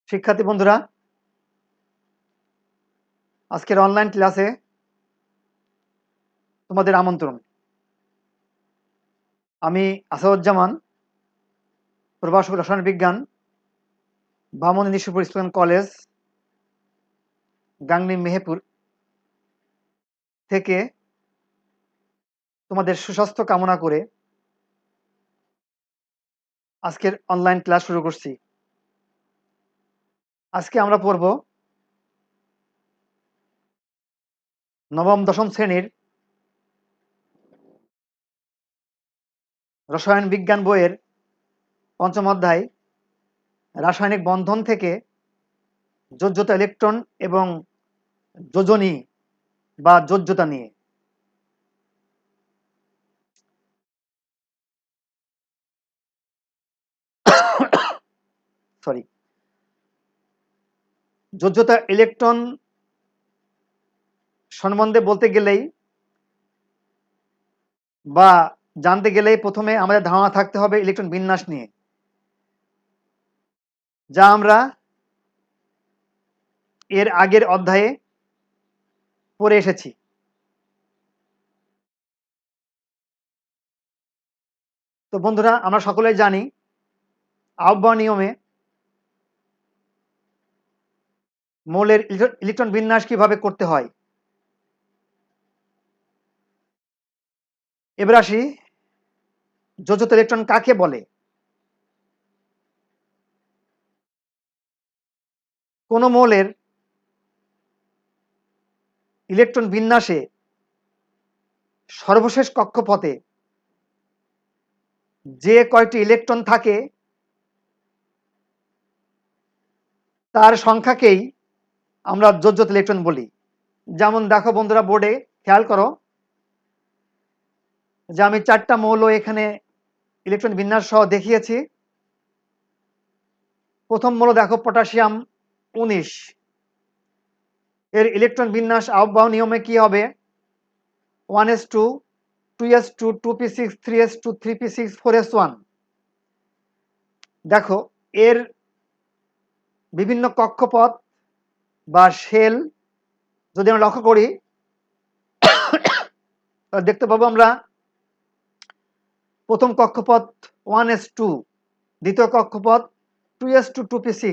শিক্ষার্থী বন্ধুরা, আজকের অনলাইন ক্লাসে তোমাদের আমন্ত্রণ। আমি আসাদুজ্জামান, প্রভাষক রসায়ন বিজ্ঞান, বামন নিশিপুর স্কুল কলেজ, গাংনী মেহেরপুর থেকে তোমাদের সুস্বাস্থ্য কামনা করে আজকের অনলাইন ক্লাস শুরু করছি। আজকে আমরা পড়ব নবম দশম শ্রেণীর রসায়ন বিজ্ঞান বইয়ের পঞ্চম অধ্যায় রাসায়নিক বন্ধন থেকে যোজ্যতা ইলেকট্রন এবং যোজনী বা যোজ্যতা নিয়ে। সরি, যোজ্যতা ইলেকট্রন সম্বন্ধে বলতে গেলেই বা জানতে গেলেই প্রথমে আমাদের ধারণা থাকতে হবে ইলেকট্রন বিন্যাস নিয়ে, যা আমরা এর আগের অধ্যায়ে পড়ে এসেছি। তো বন্ধুরা, আমরা সকলেই জানি আহ্বান নিয়মে মৌলের ইলেকট্রন বিন্যাস কিভাবে করতে হয়। এবার আসি, যোজ্যতা ইলেকট্রন কাকে বলে? কোন মৌলের ইলেকট্রন বিন্যাসে সর্বশেষ কক্ষপথে যে কয়টি ইলেকট্রন থাকে তার সংখ্যাকেই আমরা যোজ্যতা ইলেকট্রন বলি। যেমন দেখো বন্ধুরা, বোর্ডে খেয়াল করো যে আমি 4টা মৌল এখানে ইলেকট্রন বিন্যাস সহ দেখিয়েছি। প্রথম মৌল দেখো, পটাশিয়াম 19, এর ইলেকট্রন বিন্যাস আহ্বান নিয়মে কি হবে? 1s2, 2s2, 2p6, 3s2, 3p6, 4s1। দেখো, এর বিভিন্ন কক্ষপথ বা শেল যদি আমরা লক্ষ্য করি দেখতে পাবো আমরা প্রথম কক্ষপথ 1s2, দ্বিতীয় কক্ষপথ 2s2, 2p6,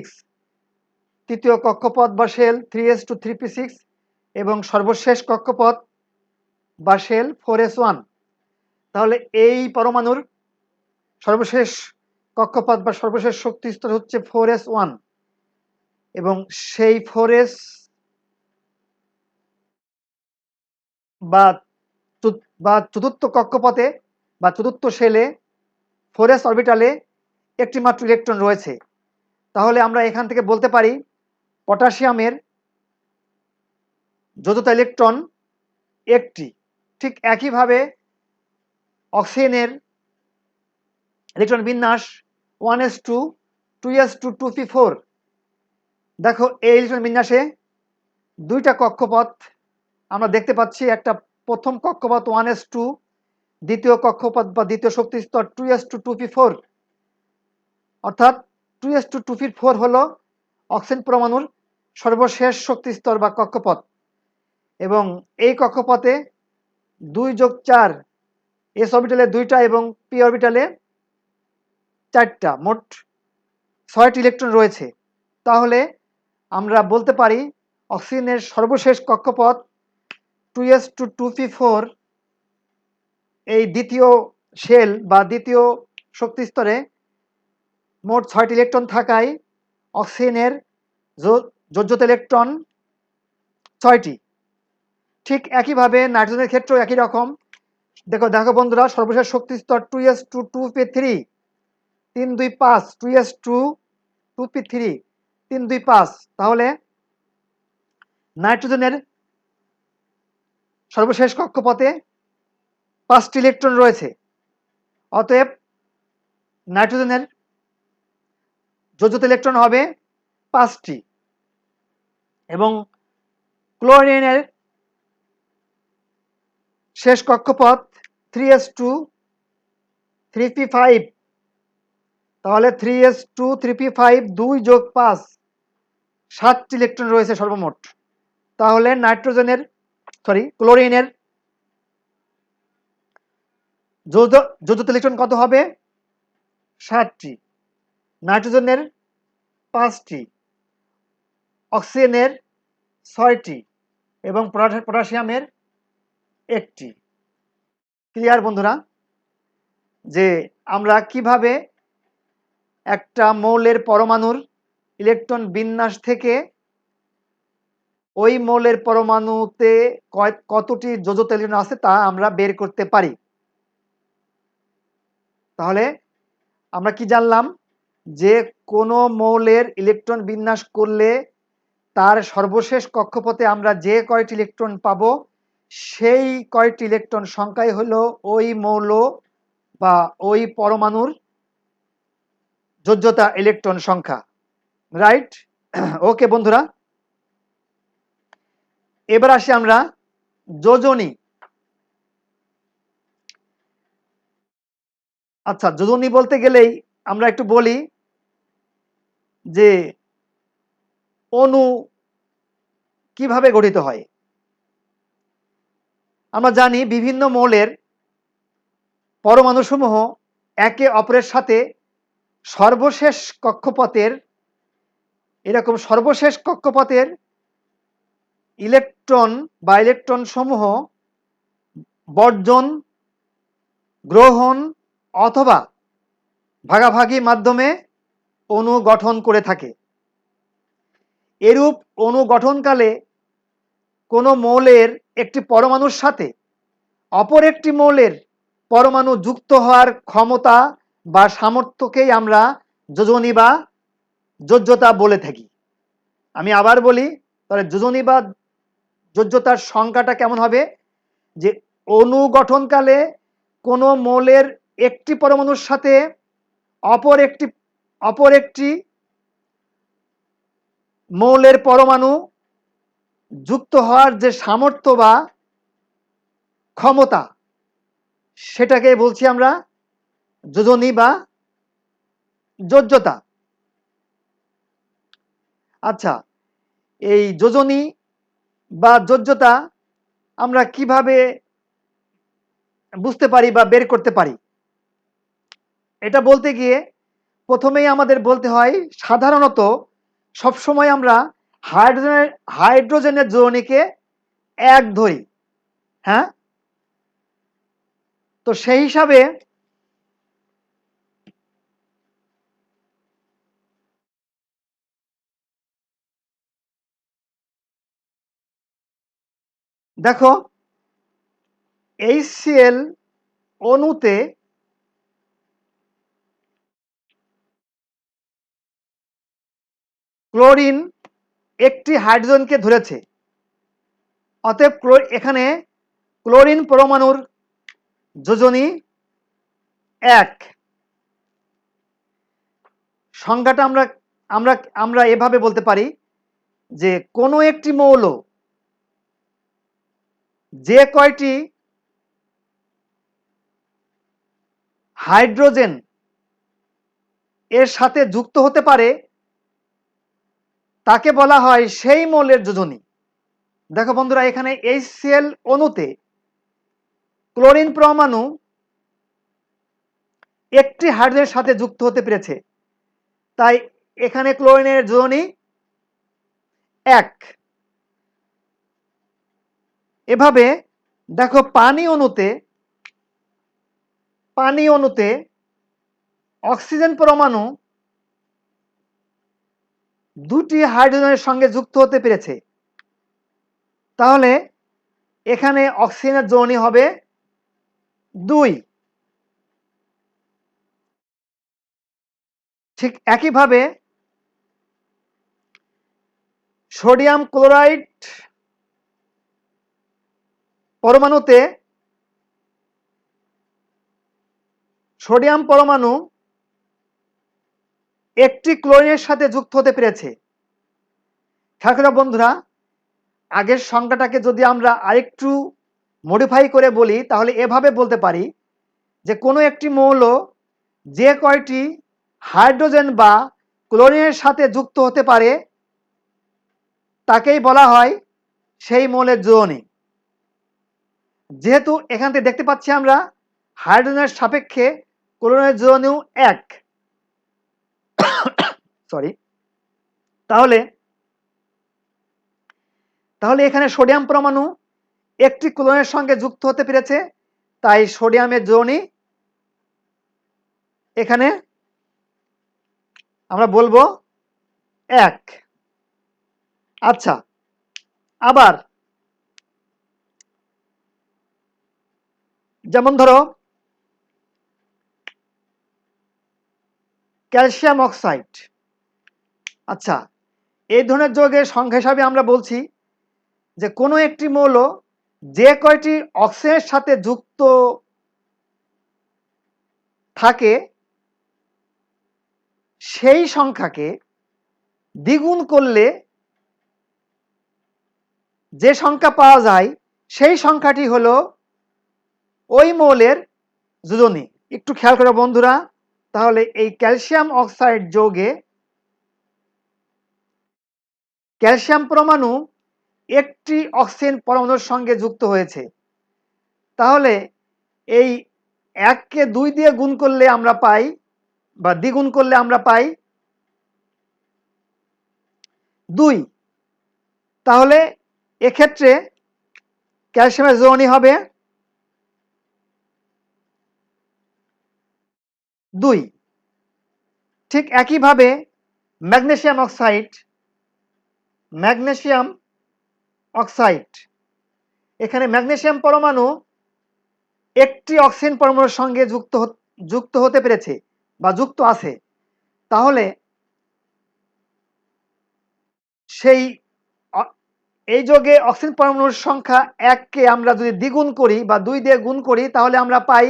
তৃতীয় কক্ষপথ বা শেল 3s2, 3p6 এবং সর্বশেষ কক্ষপথ বা শেল 4s1। তাহলে এই পরমাণুর সর্বশেষ কক্ষপথ বা সর্বশেষ শক্তি স্তর হচ্ছে 4s1 এবং সেই 4s বা চতুর্থ কক্ষপথে বা চতুর্থ শেলে 4s অরবিটালে একটি মাত্র ইলেকট্রন রয়েছে। তাহলে আমরা এখান থেকে বলতে পারি পটাশিয়ামের যোজ্যতা ইলেকট্রন একটি। ঠিক একইভাবে অক্সিজেনের ইলেকট্রন বিন্যাস 1s2, 2s2, 2p4। দেখো, এই ইলেকট্রন বিন্যাসে দুইটা কক্ষপথ আমরা দেখতে পাচ্ছি। একটা প্রথম কক্ষপথ 1s2, দ্বিতীয় কক্ষপথ বা দ্বিতীয় শক্তি স্তর 2s2, 2p4। অর্থাৎ 2s2, 2p4 হলো অক্সিজেন পরমাণুর সর্বশেষ শক্তি স্তর বা কক্ষপথ এবং এই কক্ষপথে 2+4 এস অরবিটালে 2টা এবং পি অরবিটালে 4টা, মোট 6টি ইলেকট্রন রয়েছে। তাহলে আমরা বলতে পারি অক্সিজেনের সর্বশেষ কক্ষপথ 2s2, 2p4 এই দ্বিতীয় শেল বা দ্বিতীয় শক্তি স্তরে মোট 6টি ইলেকট্রন থাকায় অক্সিজেনের যোজ্যতা ইলেকট্রন 6টি। ঠিক একইভাবে নাইট্রোজেনের ক্ষেত্রেও একই রকম। দেখো বন্ধুরা, সর্বশেষ শক্তি স্তর 2s2, 2p3, 3, 2, 5, 2s2, 2p3, 3, 2, 5। তাহলে নাইট্রোজেনের সর্বশেষ কক্ষপথে 5টি ইলেকট্রন রয়েছে। অতএব নাইট্রোজেনের যোজ্যতা ইলেকট্রন হবে 5টি এবং ক্লোরিনের শেষ কক্ষপথ 3s2, 3p5। তাহলে 3s2, 3p5, 2 + 5 7টি ইলেকট্রন রয়েছে সর্বমোট। তাহলে ক্লোরিনের যোজ্যতা ইলেকট্রন কত হবে? 7টি। নাইট্রোজেনের 5টি, অক্সিজেনের 6টি এবং পটাশিয়ামের 1টি। ক্লিয়ার বন্ধুরা? যে আমরা কিভাবে একটা মৌলের পরমাণুর ইলেকট্রন বিন্যাস থেকে ওই মৌলের পরমাণুতে কতটি যোজ্যতা ইলেকট্রন আছে তা আমরা বের করতে পারি। তাহলে আমরা কি জানলাম? যে কোনো মৌলের ইলেকট্রন বিন্যাস করলে তার সর্বশেষ কক্ষপথে আমরা যে কয়টি ইলেকট্রন পাব, সেই কয়টি ইলেকট্রন সংখ্যাই হলো ওই মৌল বা ওই পরমাণুর যোজ্যতা ইলেকট্রন সংখ্যা। রাইট? ওকে বন্ধুরা, এবার আসি আমরা যোজনী। আচ্ছা, যোজনী বলতে গেলেই আমরা একটু বলি যে অণু কিভাবে গঠিত হয়। আমরা জানি বিভিন্ন মৌলের পরমাণুসমূহ একে অপরের সাথে সর্বশেষ কক্ষপথের ইলেকট্রন বা ইলেকট্রন সমূহ বর্জন, গ্রহণ অথবা ভাগাভাগির মাধ্যমে অণু গঠন করে থাকে। এরূপ অণু গঠনকালে কোনো মৌলের একটি পরমাণুর সাথে অপর একটি মৌলের পরমাণু যুক্ত হওয়ার ক্ষমতা বা সামর্থ্যকেই আমরা যোজনী বা যোজ্যতা বলে থাকি। আমি আবার বলি, তাহলে যোজনী বা যোজ্যতার সংখ্যাটা কেমন হবে? যে অণু গঠনকালে কোনো মৌলের একটি পরমাণুর সাথে অপর একটি মৌলের পরমাণু যুক্ত হওয়ার যে সামর্থ্য বা ক্ষমতা, সেটাকে বলছি আমরা যোজনী বা যোজ্যতা। আচ্ছা, এই যোজনী বা যোজ্যতা আমরা কিভাবে বুঝতে পারি বা বের করতে পারি? এটা বলতে গিয়ে প্রথমেই আমাদের বলতে হয়, সাধারণত সবসময় আমরা হাইড্রোজেনের যোজনীকে 1 ধরি। হ্যাঁ, তো সেই হিসাবে দেখো, HCl অণুতে ক্লোরিন একটি হাইড্রোজেনকে ধরেছে, অতএব এখানে ক্লোরিন পরমাণুর যোজনী 1। সংজ্ঞাটা আমরা আমরা আমরা এভাবে বলতে পারি যে কোনো একটি মৌল যে কয়টি হাইড্রোজেন এর সাথে যুক্ত হতে পারে তাকে বলা হয় সেই মৌলের যোজনী। দেখো বন্ধুরা, এখানে HCl অণুতে ক্লোরিন পরমাণু একটি হাইড্রোজেনের সাথে যুক্ত হতে পেরেছে, তাই এখানে ক্লোরিনের যোজনী 1। এভাবে দেখো, পানি অণুতে অক্সিজেন পরমাণু 2টি হাইড্রোজেনের সঙ্গে যুক্ত হতে পেরেছে, তাহলে এখানে অক্সিজেনের যোজনী হবে 2। ঠিক একইভাবে সোডিয়াম ক্লোরাইড পরমাণুতে সোডিয়াম পরমাণু একটি ক্লোরিনের সাথে যুক্ত হতে পেরেছে। খেয়াল করো বন্ধুরা, আগের সংখ্যাটাকে যদি আমরা আরেকটু মডিফাই করে বলি, তাহলে এভাবে বলতে পারি যে কোনো একটি মৌল যে কয়টি হাইড্রোজেন বা ক্লোরিনের সাথে যুক্ত হতে পারে তাকেই বলা হয় সেই মৌলের যোজনী। যেহেতু এখান থেকে দেখতে পাচ্ছি আমরা হাইড্রোজেনের সাপেক্ষে ক্লোরিনের যোজনীও এক, সরি, তাহলে এখানে সোডিয়াম পরমাণু একটি ক্লোরিনের সঙ্গে যুক্ত হতে পেরেছে, তাই সোডিয়ামের যোজনী এখানে আমরা বলবো এক। আচ্ছা, আবার যেমন ধরো ক্যালসিয়াম অক্সাইড। আচ্ছা, এই ধরনের যৌগের সংখ্যা হিসাবে আমরা বলছি যে কোনো একটি মৌল যে কয়টি অক্সিজেনের সাথে যুক্ত থাকে সেই সংখ্যাকে দ্বিগুণ করলে যে সংখ্যা পাওয়া যায় সেই সংখ্যাটি হলো ওই মৌলের যোজনী। একটু খেয়াল করো বন্ধুরা, তাহলে এই ক্যালসিয়াম অক্সাইড যৌগে ক্যালসিয়াম পরমাণু একটি অক্সিজেন পরমাণুর সঙ্গে যুক্ত হয়েছে, তাহলে এই 1কে 2 দিয়ে গুণ করলে আমরা পাই, বা দ্বিগুণ করলে আমরা পাই 2। তাহলে এক্ষেত্রে ক্যালসিয়ামের যোজনী হবে 2। ঠিক একইভাবে ম্যাগনেসিয়াম অক্সাইড, এখানে ম্যাগনেসিয়াম পরমাণু একটি অক্সিজেন পরমাণুর সঙ্গে যুক্ত হতে পেরেছে বা যুক্ত আছে, তাহলে এই যৌগে অক্সিজেন পরমাণুর সংখ্যা 1কে আমরা যদি দ্বিগুণ করি বা 2 দিয়ে গুণ করি, তাহলে আমরা পাই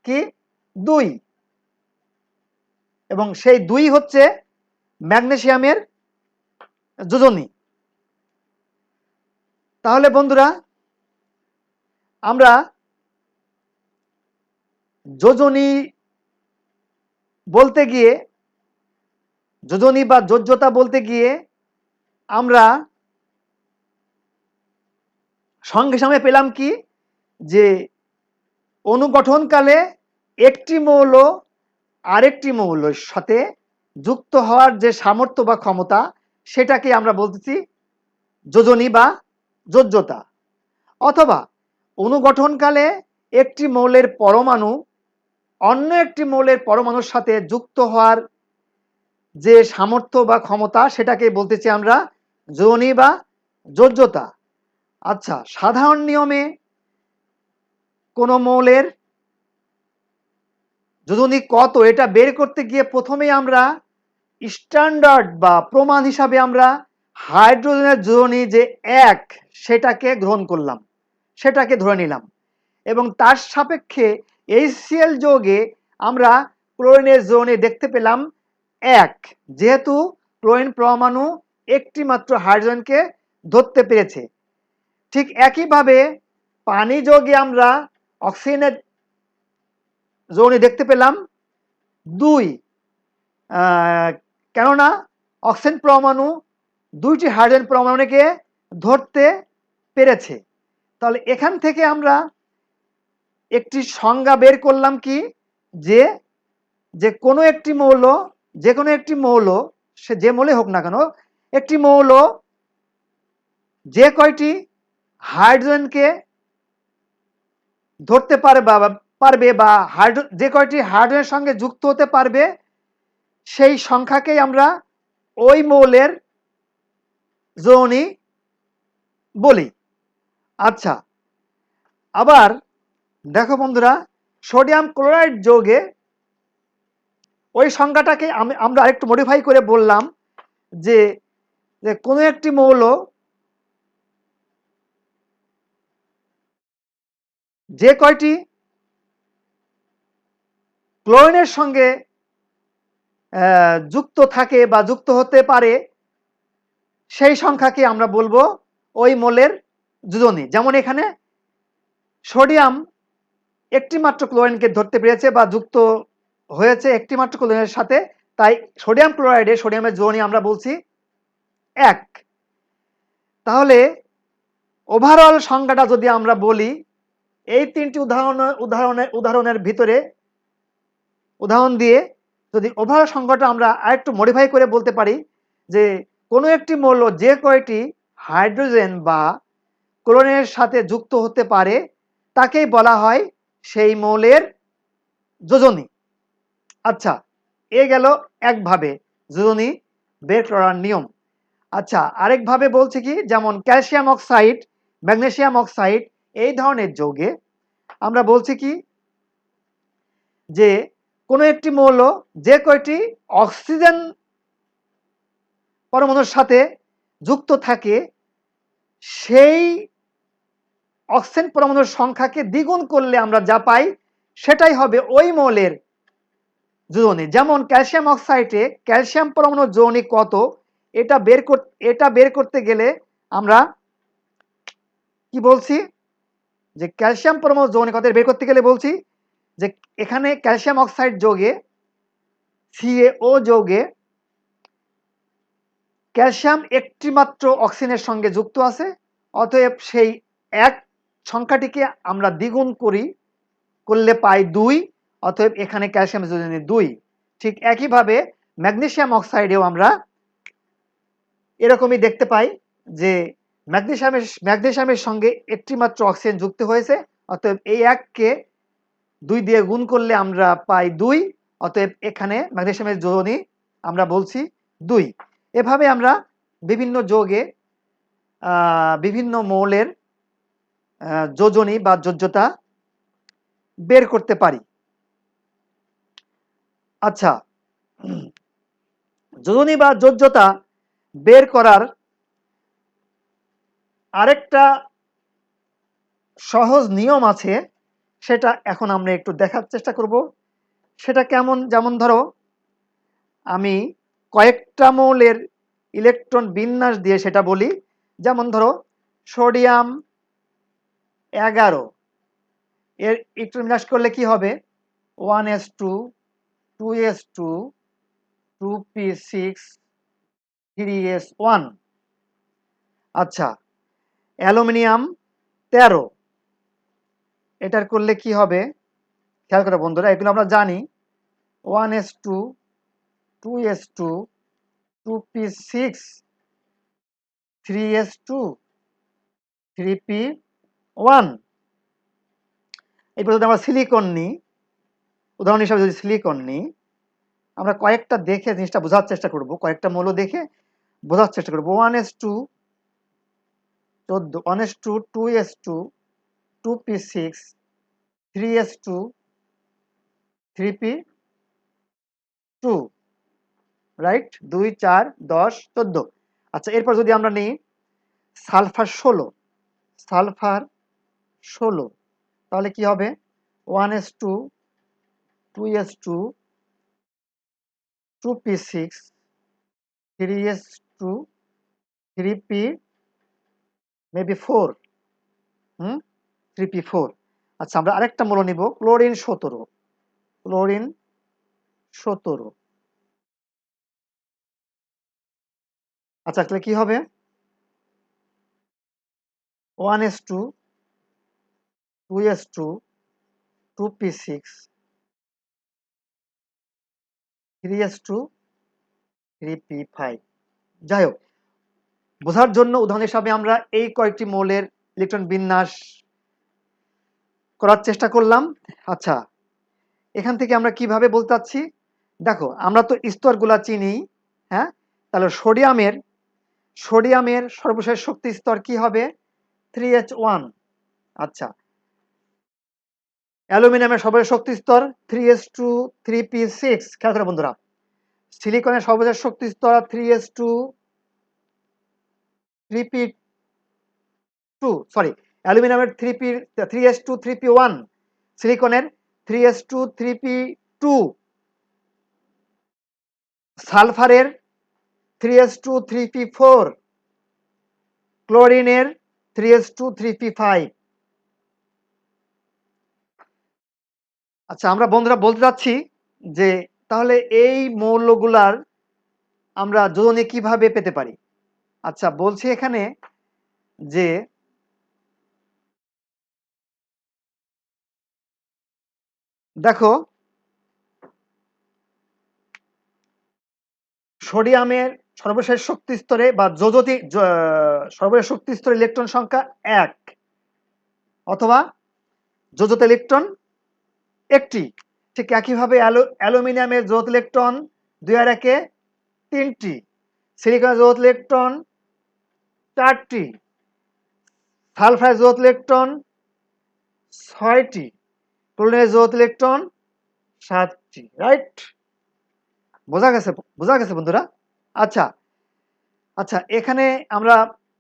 কি 2, এবং সেই 2 হচ্ছে ম্যাগনেসিয়ামের যোজনী। তাহলে বন্ধুরা, আমরা যোজনী বলতে গিয়ে, যোজনী বা যোজ্যতা বলতে গিয়ে আমরা সঙ্গে সঙ্গে পেলাম কি, যে অনুগঠনকালে একটি মৌল আরেকটি মৌলের সাথে যুক্ত হওয়ার যে সামর্থ্য বা ক্ষমতা, সেটাকে আমরা বলতেছি যোজনী বা যোজ্যতা। অথবা অনুগঠনকালে একটি মৌলের পরমাণু অন্য একটি মৌলের পরমাণুর সাথে যুক্ত হওয়ার যে সামর্থ্য বা ক্ষমতা, সেটাকে বলতেছি আমরা যোজনী বা যোজ্যতা। আচ্ছা, সাধারণ নিয়মে কোনো মৌলের যোজনী কত, এটা বের করতে গিয়ে প্রথমেই আমরা স্ট্যান্ডার্ড বা প্রমাণ হিসাবে আমরা হাইড্রোজেনের যোজনী যে 1 সেটাকে গ্রহণ করলাম, সেটাকে ধরে নিলাম, এবং তার সাপেক্ষে HCl যৌগে আমরা ক্লোরিনের যোজনী দেখতে পেলাম 1, যেহেতু ক্লোরিন পরমাণু একটি মাত্র হাইড্রোজেনকে ধরতে পেরেছে। ঠিক একইভাবে পানি যৌগে আমরা অক্সিজেনের যোজনী দেখতে পেলাম 2, কেননা অক্সিজেন পরমাণু 2টি হাইড্রোজেন পরমাণুকে ধরতে পেরেছে। তাহলে এখান থেকে আমরা একটি সংজ্ঞা বের করলাম কি, যে কোনো একটি মৌল, যে কোনো একটি মৌল, সে যে মৌলে হোক না কেন, একটি মৌল যে কয়টি হাইড্রোজেনকে ধরতে পারবে বা যে কয়টি হাইড্রোজেনের সঙ্গে যুক্ত হতে পারবে, সেই সংখ্যাকেই আমরা ওই মৌলের যোজনী বলি। আচ্ছা, আবার দেখো বন্ধুরা, সোডিয়াম ক্লোরাইড যৌগে ওই সংখ্যাটাকে আমরা আরেকটু মডিফাই করে বললাম যে কোনো একটি মৌল যে কয়টি ক্লোরিনের সঙ্গে যুক্ত থাকে বা যুক্ত হতে পারে, সেই সংখ্যাকে আমরা বলবো ওই মৌলের যোজনী। যেমন এখানে সোডিয়াম একটি মাত্র ক্লোরিনকে ধরতে পেরেছে বা যুক্ত হয়েছে একটি মাত্র ক্লোরিনের সাথে, তাই সোডিয়াম ক্লোরাইডে সোডিয়ামের যোজনী আমরা বলছি 1। তাহলে ওভারঅল সংজ্ঞাটা যদি আমরা বলি, এই তিনটি উদাহরণের ভিতরে উদাহরণ দিয়ে যদি ওভারঅল সংজ্ঞাটা আমরা আরেকটু মডিফাই করে বলতে পারি যে কোনো একটি মৌল যে কয়টি হাইড্রোজেন বা ক্লোরিনের সাথে যুক্ত হতে পারে তাকেই বলা হয় সেই মৌলের যোজনী। আচ্ছা, এ গেল একভাবে যোজনী বের করার নিয়ম। আচ্ছা, আরেকভাবে বলছি কি, যেমন ক্যালসিয়াম অক্সাইড, ম্যাগনেসিয়াম অক্সাইড এই ধরনের যৌগে আমরা বলছি কি যে কোনো একটি মৌল যে কয়টি অক্সিজেন পরমাণুর সাথে যুক্ত থাকে সেই অক্সিজেন পরমাণুর সংখ্যাকে দ্বিগুণ করলে আমরা যা পাই সেটাই হবে ওই মৌলের যোজনী। যেমন ক্যালসিয়াম অক্সাইডে ক্যালসিয়াম পরমাণুর যোজনী কত এটা বের করতে গেলে আমরা কি বলছি যে ক্যালসিয়াম পরমাণুর যোজনী কত বের করতে গেলে বলছি যে এখানে ক্যালসিয়াম অক্সাইড যৌগে CaO যৌগে ক্যালসিয়াম একটি মাত্র অক্সিজেনের সঙ্গে যুক্ত আছে, অতএব সেই এক সংখ্যাটিকে আমরা দ্বিগুণ করলে পাই 2, অতএব এখানে ক্যালসিয়াম যোজনী 2। ঠিক একইভাবে ম্যাগনেসিয়াম অক্সাইডেও আমরা এরকমই দেখতে পাই যে ম্যাগনেসিয়ামের সঙ্গে একটি মাত্র অক্সিজেন যুক্ত হয়েছে, অতএব এই 1কে 2 দিয়ে গুণ করলে আমরা পাই 2, অতএব এখানে ম্যাগনেসিয়ামের যোজনী আমরা বলছি 2। এভাবে আমরা বিভিন্ন যৌগে বিভিন্ন মৌলের যোজনী বা যোজ্যতা বের করতে পারি। আচ্ছা, যোজনী বা যোজ্যতা বের করার আরেকটা সহজ নিয়ম আছে, সেটা এখন আমরা একটু দেখার চেষ্টা করব। সেটা কেমন, যেমন ধরো আমি কয়েকটা মৌলের ইলেকট্রন বিন্যাস দিয়ে সেটা বলি। যেমন ধরো সোডিয়াম 11 এর ইলেকট্রন বিন্যাস করলে কি হবে 1s2 2s2 2p6 3s1। আচ্ছা, অ্যালুমিনিয়াম 13 এটার করলে কি হবে, খেয়াল করো বন্ধুরা, এগুলো আমরা জানি 1s2 2s2 2p6 3s2 3p1। এরপর যদি আমরা সিলিকন নিই, উদাহরণ হিসাবে যদি সিলিকন নিই, আমরা কয়েকটা দেখে জিনিসটা বোঝার চেষ্টা করব, কয়েকটা মৌল দেখে বোঝার চেষ্টা করব। 1s2 14, 1s2 2s2 2p6 3s2 3p2, right, 2 4 10 14। আচ্ছা, এরপর যদি আমরা নিই সালফার 16, তাহলে কি হবে 1s2 2s2 2p6 3s2 3p maybe 4, 3p4। আচ্ছা, আমরা আরেকটা মৌল নিব ক্লোরিন 17। আচ্ছা, তাহলে কি হবে 1s2 2s2 2p6 3s2 3p5। যাই হোক, বোঝার জন্য উদাহরণ হিসাবে আমরা এই কয়েকটি মৌলের ইলেকট্রন বিন্যাস করার চেষ্টা করলাম। আচ্ছা, এখান থেকে আমরা কিভাবে বলতে চাচ্ছি, দেখো আমরা তো স্তরগুলা চিনি, হ্যাঁ, তাহলে সোডিয়ামের সর্বশেষ শক্তি স্তর কি হবে 3h1। আচ্ছা, অ্যালুমিনিয়ামের সর্বশেষ শক্তি স্তর 3s2 3p6। খেয়াল করে বন্ধুরা, সিলিকনের সর্বশেষ শক্তি স্তর 3s2 3p2, সরি, অ্যালুমিনিয়ামের 3s2 3p1, সিলিকনের 3s2 3p2, সালফারের 3s2 3p4, ক্লোরিনের 3s2 3p5। আচ্ছা, আমরা বন্ধুরা বলতে যাচ্ছি যে তাহলে এই মৌলগুলার আমরা যোজনী কিভাবে পেতে পারি। আচ্ছা, বলছি এখানে যে দেখো সোডিয়ামের সর্বশেষ শক্তি স্তরে বা সর্বশেষ শক্তি স্তরে ইলেকট্রন সংখ্যা 1 অথবা যোজত ইলেকট্রন একটি। ঠিক একইভাবে অ্যালুমিনিয়ামের যোজত ইলেকট্রন 2 আর 1 3টি, সিলিকনের যোজত ইলেকট্রন 4টি, সালফারের যোজত ইলেকট্রন 6টি, ক্লোরিনের যোজত ইলেকট্রন 7টি। রাইট? বোঝা গেছে বন্ধুরা? আচ্ছা আচ্ছা, এখানে আমরা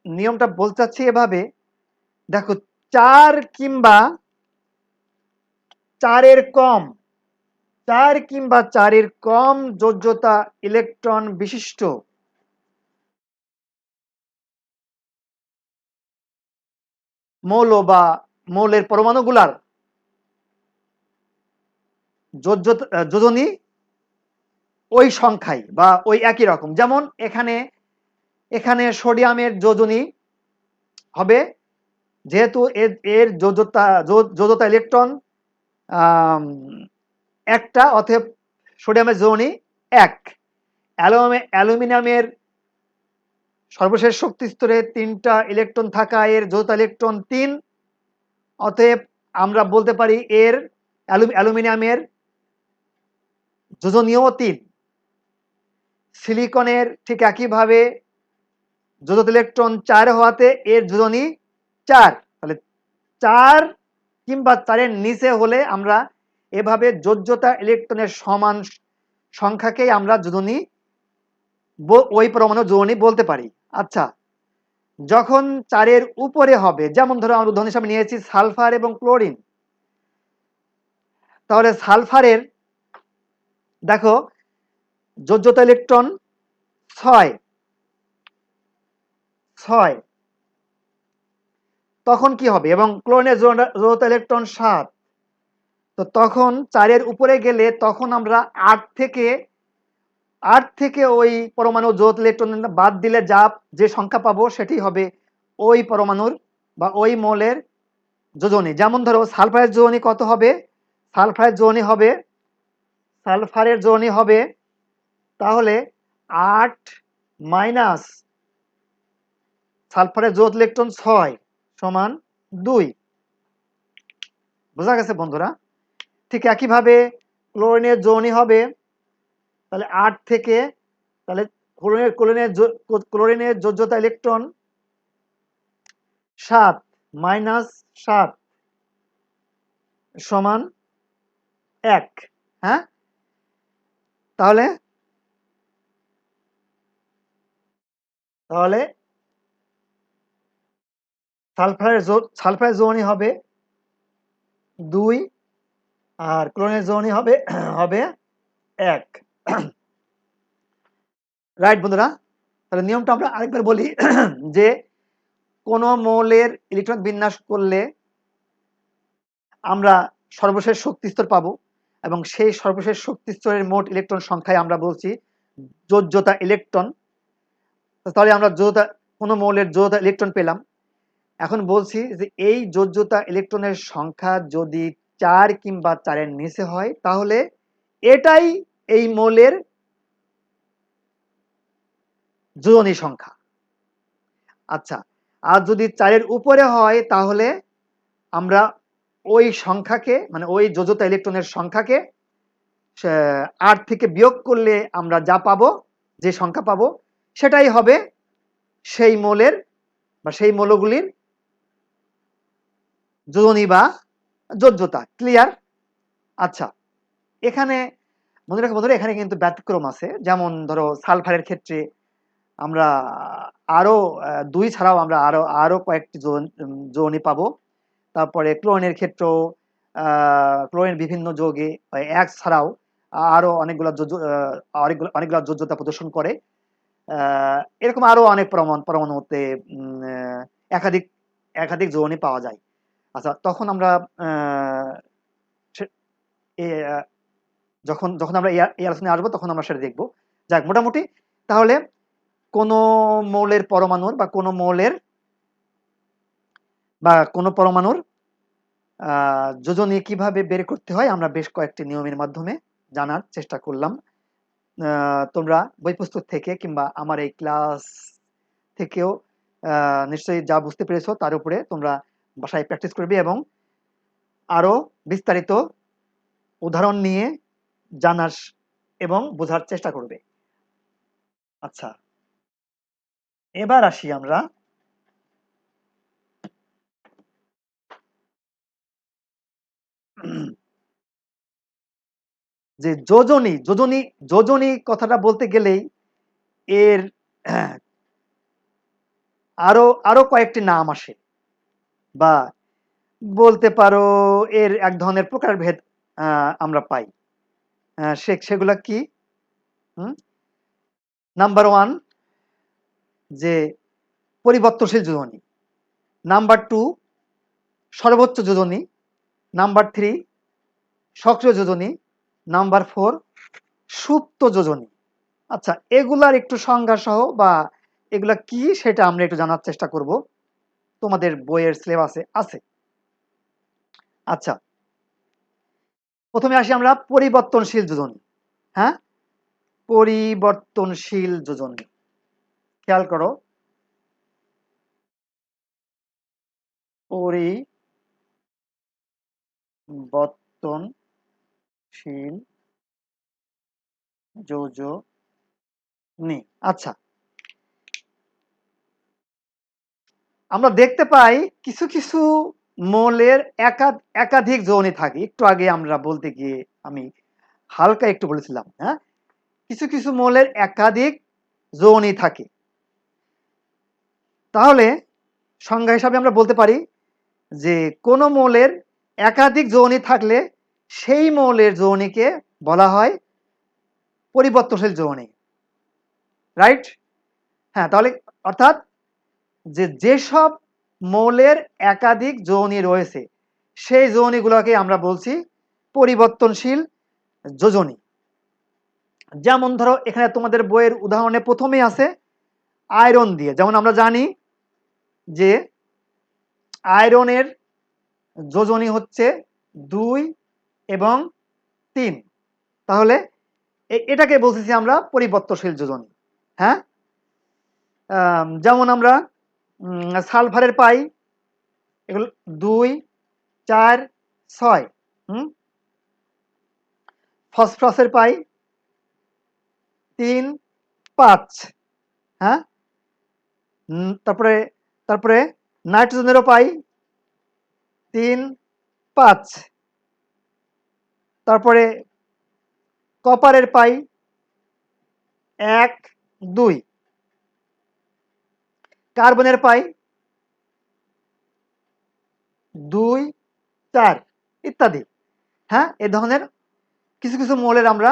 নিয়মটা বলতে চাচ্ছি এভাবে, দেখো 4 কিংবা 4-এর কম 4 কিংবা 4-এর কম যোজ্যতা ইলেকট্রন বিশিষ্ট মৌল বা মৌলের পরমাণুগুলার যোজনী ওই সংখ্যায় বা ওই একই রকম। যেমন এখানে সোডিয়ামের যোজনী হবে, যেহেতু এর যোজ্যতা ইলেকট্রন একটা, অতএব সোডিয়ামের যোজনী 1। অ্যালুমিনিয়ামের সর্বশেষ শক্তি স্তরে 3টা ইলেকট্রন থাকা এর যোজ্যতা ইলেকট্রন 3, অতএব আমরা বলতে পারি এর অ্যালুমিনিয়ামের যোজনীয় 3। সিলিকনের ঠিক একইভাবে যোজত ইলেকট্রন 4 হওয়াতে এর যোজনী 4। তাহলে 4 কিংবা 4-এর নিচে হলে আমরা এভাবে যোজ্যতা ইলেকট্রনের সমান সংখ্যাকেই আমরা যোজনী ওই পরমাণু যোজনী বলতে পারি। আচ্ছা, যখন 4-এর উপরে হবে, যেমন ধরো আমরা উদাহরণ হিসাবে নিয়েছি সালফার এবং ক্লোরিন, তাহলে সালফারের দেখো যোজ্যতা ইলেকট্রন 6, তখন কি হবে? এবং ক্লোরিনের যোজ্যতা ইলেকট্রন 7, তো তখন 4-এর উপরে গেলে তখন আমরা 8 থেকে ওই পরমাণু যোজ্যত ইলেকট্রন বাদ দিলে যে সংখ্যা পাবো সেটি হবে ওই পরমাণুর বা ওই মৌলের যোজনী। যেমন ধরো সালফারের যোজনী কত হবে? সালফারের যোজনী হবে তাহলে 8 মাইনাস সালফারের যোজ্যত ইলেকট্রন 6 সমান 2। বোঝা গেছে বন্ধুরা? ঠিক একইভাবে ক্লোরিনের যোজনী হবে তাহলে 8 থেকে, তাহলে ক্লোরিনের যোজ্যতা ইলেকট্রন 7 মাইনাস 7 সমান 1। হ্যাঁ, তাহলে তাহলে সালফারের যোজনী হবে 2 আর ক্লোরিনের যোজনী হবে 1। রাইট বন্ধুরা? তাহলে নিয়মটা আমরা আরেকবার বলি যে কোন মৌলের ইলেকট্রন বিন্যাস করলে আমরা সর্বশেষ শক্তি স্তর পাবো, এবং সেই সর্বশেষ শক্তি স্তরের মোট ইলেকট্রন সংখ্যায় আমরা বলছি যোজ্যতা ইলেকট্রন। তাহলে আমরা কোনো মৌলের যোজ্যতা ইলেকট্রন পেলাম। এখন বলছি যে এই যোজ্যতা ইলেকট্রনের সংখ্যা যদি 4 কিংবা 4-এর নিচে হয় তাহলে এটাই এই মৌলের যোজনী সংখ্যা। আচ্ছা, আর যদি 4-এর উপরে হয় তাহলে আমরা ওই সংখ্যাকে, মানে ওই যোজ্যতা ইলেকট্রনের সংখ্যাকে 8 থেকে বিয়োগ করলে আমরা যা পাবো, যে সংখ্যা পাবো, সেটাই হবে সেই মৌলের বা সেই মৌলগুলির যোজনী বা যোজ্যতা। ক্লিয়ার? আচ্ছা, এখানে মনে রাখো বন্ধুরা, এখানে কিন্তু ব্যতিক্রম আছে। যেমন ধরো সালফারের ক্ষেত্রে আমরা আরো 2 ছাড়াও আমরা আরো কয়েকটি যোজনী পাবো। তারপরে ক্লোরিনের ক্ষেত্রেও ক্লোরিন বিভিন্ন যৌগে 1 ছাড়াও আরো অনেকগুলা যোজ্যতা প্রদর্শন করে। এরকম আরো অনেক পরমাণুতে একাধিক একাধিক যোজনী পাওয়া যায়। আচ্ছা, তখন আমরা যখন যখন আমরা এই আলোচনায় আসবো তখন আমরা সেটা দেখবো। যাক, মোটামুটি তাহলে কোনো মৌলের পরমাণুর বা কোনো মৌলের বা কোনো পরমাণুর যোজনী কিভাবে বের করতে হয় আমরা বেশ কয়েকটি নিয়মের মাধ্যমে জানার চেষ্টা করলাম। তোমরা বই পুস্তক থেকে কিংবা আমার এই ক্লাস থেকেও নিশ্চয়ই যা বুঝতে পেরেছো তার উপরে তোমরা বাসায় প্র্যাকটিস করবে এবং আরো বিস্তারিত উদাহরণ নিয়ে জানার এবং বোঝার চেষ্টা করবে। আচ্ছা, এবার আসি আমরা যে যোজনী যোজনী যোজনী কথাটা বলতে গেলেই এর আরো আরো কয়েকটি নাম আসে বা বলতে পারো এর এক ধরনের প্রকারভেদ আমরা পাই। সেগুলা কি? নাম্বার 1 যে পরিবর্তনশীল যোজনী, নাম্বার 2 সর্বোচ্চ যোজনী, নাম্বার 3 সক্রিয় যোজনী, নাম্বার 4 সুপ্ত যোজনী। আচ্ছা, এগুলার একটু সংজ্ঞা সহ বা এগুলা কি সেটা আমরা একটু জানার চেষ্টা করব, তোমাদের বইয়ের সিলেবাসে আছে। আচ্ছা, প্রথমে আসি আমরা পরিবর্তনশীল যোজনী। হ্যাঁ, পরিবর্তনশীল যোজনী, খেয়াল করো, পরিবর্তনশীল যোজনী। আচ্ছা, আমরা দেখতে পাই কিছু কিছু মৌলের একাধিক যোজনী থাকে। একটু আগে আমরা বলতে গিয়ে আমি হালকা একটু বলেছিলাম, হ্যাঁ, কিছু কিছু মৌলের একাধিক যোজনী থাকে। তাহলে সংজ্ঞা হিসাবে আমরা বলতে পারি যে কোনো মৌলের একাধিক যোজনী থাকলে সেই মৌলের যোজনীকে বলা হয় পরিবর্তনশীল যোজনী, রাইট? হ্যাঁ, তাহলে অর্থাৎ যেসব মৌলের একাধিক যোজনী রয়েছে সেই যোজনীগুলোকে আমরা বলছি পরিবর্তনশীল যোজনী। যেমন ধরো এখানে তোমাদের বইয়ের উদাহরণে প্রথমেই আছে আয়রন দিয়ে। যেমন আমরা জানি যে আয়রনের যোজনী হচ্ছে 2 এবং 3, তাহলে এটাকে বলতেছি আমরা পরিবর্তনশীল যোজনী। হ্যাঁ, যেমন আমরা সালফারের পাই, এগুলো 2, 4, 6। ফসফরাসের পাই 3, 5। হ্যাঁ, তারপরে তারপরে নাইট্রোজেনেরও পাই 3, 5। তারপরে কপারের পাই 1, 2। কার্বনের পাই 2, 4 ইত্যাদি। হ্যাঁ, এ ধরনের কিছু কিছু মৌলের আমরা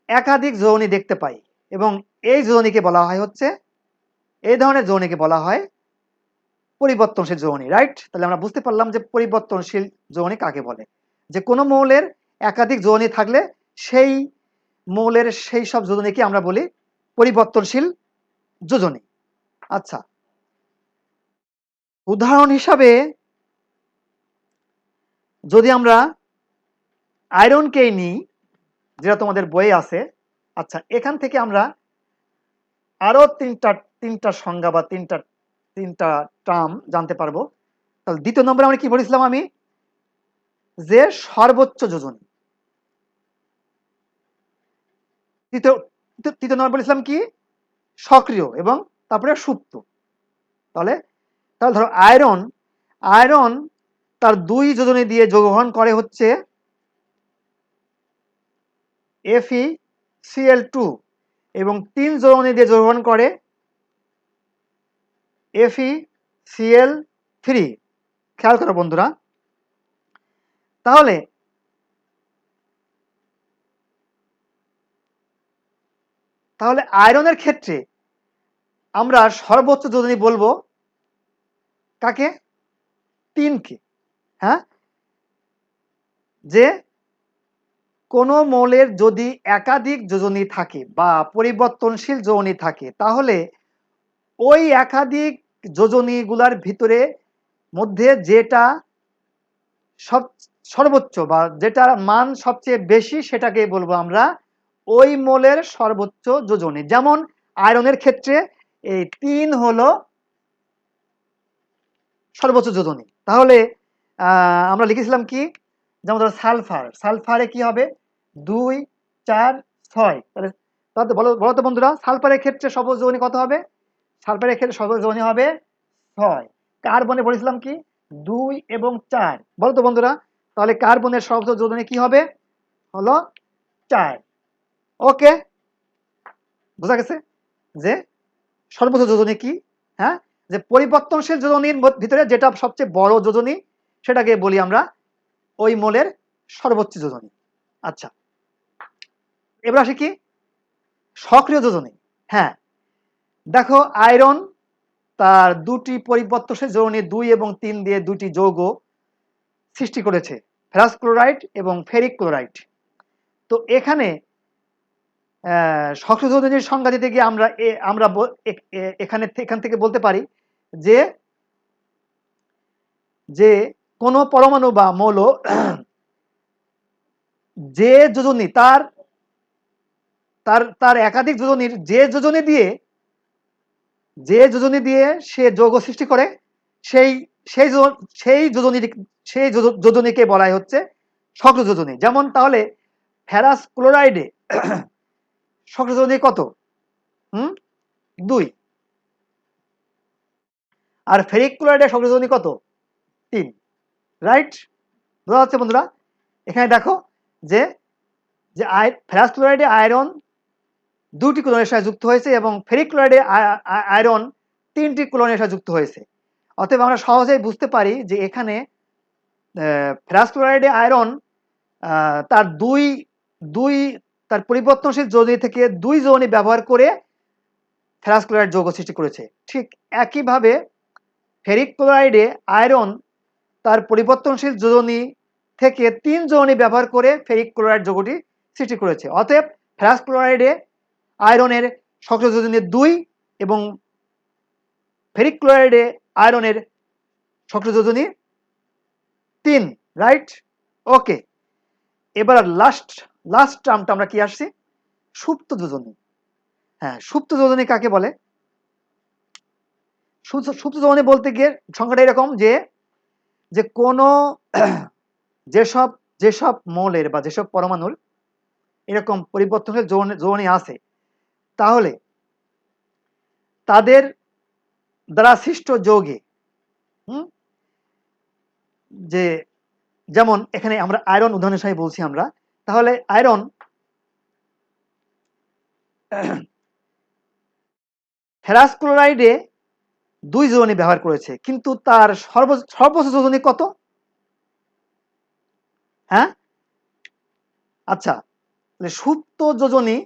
একাধিক যোজনী দেখতে পাই এবং এই যোজনীকে বলা হয় হচ্ছে, এই ধরনের যোজনীকে বলা হয় পরিবর্তনশীল যোজনী, রাইট? তাহলে আমরা বুঝতে পারলাম যে পরিবর্তনশীল যোজনী কাকে বলে, যে কোনো মৌলের একাধিক যোজনী থাকলে সেই মৌলের সেই সব যোজনীকে আমরা বলি পরিবর্তনশীল যোজনী। আচ্ছা, উদাহরণ হিসাবে যদি আমরা আয়রনকেই নিই, যেটা তোমাদের বইয়ে আছে। আচ্ছা, এখান থেকে আমরা আরো তিনটা সংজ্ঞা বা তিনটা টার্ম জানতে পারবো। তাহলে দ্বিতীয় নম্বরে আমরা কি বলেছিলাম আমি, যে সর্বোচ্চ যোজনী। তৃতীয় নম্বর বলেছিলাম কি, সক্রিয় এবং তারপরে সুপ্ত। তাহলে তাহলে ধরো আয়রন তার 2 যোজনী দিয়ে যোগগ্রহণ করে হচ্ছে FeCl2 এবং 3 যোজনী দিয়ে যোগগ্রহণ করে FeCl3। খেয়াল করো বন্ধুরা, তাহলে আয়রনের ক্ষেত্রে আমরা সর্বোচ্চ যোজনী বলবো কাকে? 3কে। হ্যাঁ, যে কোনো মৌলের যদি একাধিক যোজনী থাকে বা পরিবর্তনশীল যোজনী থাকে তাহলে ওই একাধিক যোজনীগুলার ভিতরে মধ্যে যেটা সর্বোচ্চ বা যেটার মান সবচেয়ে বেশি সেটাকে বলবো আমরা ওই মোলের সর্বোচ্চ যোজনী। যেমন আয়রনের ক্ষেত্রে এই 3 হলো সর্বোচ্চ যোজনী। তাহলে আমরা লিখেছিলাম কি, যেমন ধরো সালফারে কি হবে 2 4 6। তাহলে বলো বলো তো বন্ধুরা, সালফারের ক্ষেত্রে সর্বোচ্চ যোজনী কত হবে? সালফারের ক্ষেত্রে সর্বোচ্চ যোজনী হবে 6। কার্বনে বলেছিলাম কি 2 এবং 4। বলো তো বন্ধুরা, তাহলে কার্বনের সর্বোচ্চ যোজনী কি হবে? হলো 4। ওকে, বোঝা গেছে যে সর্বোচ্চ যোজনী কি? হ্যাঁ, যে পরিবর্তনশীল যোজনীর ভিতরে যেটা সবচেয়ে বড় যোজনী সেটাকে বলি আমরা ওই মোলের সর্বোচ্চ যোজনী। আচ্ছা, এবার আসি কি সক্রিয় যোজনী। হ্যাঁ, দেখো আয়রন তার দুটি পরিবর্তনশীল যোজনী 2 এবং 3 দিয়ে দুটি যৌগ সৃষ্টি করেছে, ফেরাস ক্লোরাইড এবং ফেরিক ক্লোরাইড। তো এখানে সক্রিয় যোজনীর সংজ্ঞা দিতে গিয়ে আমরা এখান থেকে বলতে পারি যে যে কোনো পরমাণু বা মৌল যে যোজনী তার তার তার একাধিক যোজনীর যে যোজনী দিয়ে সে যৌগ সৃষ্টি করে সেই সেই সেই যোজনীকে বলাই হচ্ছে সক্রিয় যোজনী। যেমন তাহলে ফেরাস ক্লোরাইডে সক্রিয় যোজনী কত? 2। আর ফেরিক ক্লোরাইডে সক্রিয় যোজনী কত? 3। রাইট, বোঝা যাচ্ছে বন্ধুরা? এখানে দেখো যে যে ফেরাস ক্লোরাইডে আয়রন 2টি ক্লোরিনের সাথে যুক্ত হয়েছে এবং ফেরিক ক্লোরাইডে আয়রন 3টি ক্লোরিনের সাথে যুক্ত হয়েছে। অতএব আমরা সহজেই বুঝতে পারি যে এখানে ফেরাস ক্লোরাইডে আয়রন তার দুই তার পরিবর্তনশীল যোজনী থেকে 2 যোজনী ব্যবহার করে ফেরাস ক্লোরাইড যৌগ সৃষ্টি করেছে। ঠিক একইভাবে ফেরিক ক্লোরাইডে আয়রন তার পরিবর্তনশীল যোজনী থেকে 3 যোজনী ব্যবহার করে ফেরিক ক্লোরাইড যৌগটি সৃষ্টি করেছে। অতএব ফেরাস ক্লোরাইডে আয়রনের সক্রিয় যোজনী 2 এবং ফেরিক ক্লোরাইডে আয়রনের সক্রিয় যোজনী 3। রাইট, ওকে। এবার লাস্ট টার্মটা আমরা কি আসছি? সুপ্ত যোজনী। হ্যাঁ, সুপ্ত যোজনী কাকে বলে? সুপ্ত যোজনী বলতে গিয়ে সংখ্যাটা এরকম যে কোনো যেসব যেসব মৌলের বা যেসব পরমাণুর এরকম পরিবর্তনশীল যোজনী আছে, তাহলে তাদের দ্বারা সৃষ্ট যৌগে যে যেমন এখানে আমরা আয়রন উদাহরণ হিসেবে বলছি আমরা, তাহলে আয়রন ফেরাস ক্লোরাইডে 2 যোজনী ব্যবহার করেছে, কিন্তু তার সর্বোচ্চ যোজনী কত? হ্যাঁ, আচ্ছা, তাহলে সুপ্ত যোজনী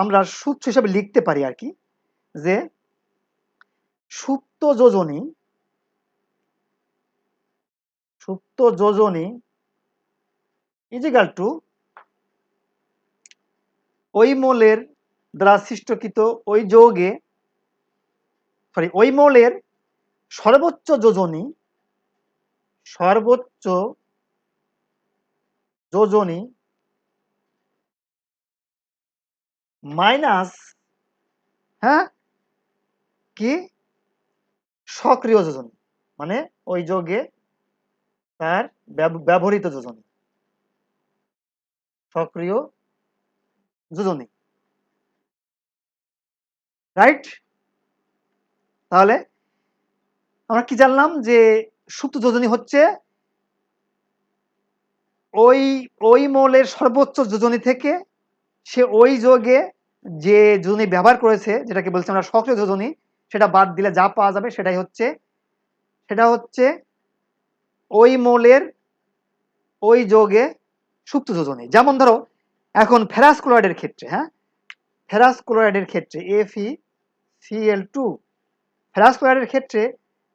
আমরা সূত্র হিসাবে লিখতে পারি আর কি, যে সুপ্ত যোজনী ইজিক্যাল টু ওই মৌলের দ্বারা সৃষ্টকৃত ওই যৌগে ওই মৌলের সর্বোচ্চ যোজনী মাইনাস হ্যাঁ কি সক্রিয় যোজনী, মানে ওই যৌগে তার ব্যবহৃত যোজনী, সক্রিয় যোজনী। রাইট, তাহলে আমরা কি জানলাম? যে সুপ্ত যোজনী হচ্ছে ওই মৌলের সর্বোচ্চ যোজনী থেকে সে ওই যৌগে যে যোজনী ব্যবহার করেছে, যেটাকে বলছি আমরা সক্রিয় যোজনী, সেটা বাদ দিলে যা পাওয়া যাবে সেটা হচ্ছে ওই মৌলের ওই যৌগে সুপ্ত যোজনী। যেমন ধরো এখন ফেরাস ক্লোরাইডের ক্ষেত্রে, ফেরাস ক্লোরাইডের ক্ষেত্রে FeCl2 ফেরাস ক্লোরাইডের ক্ষেত্রে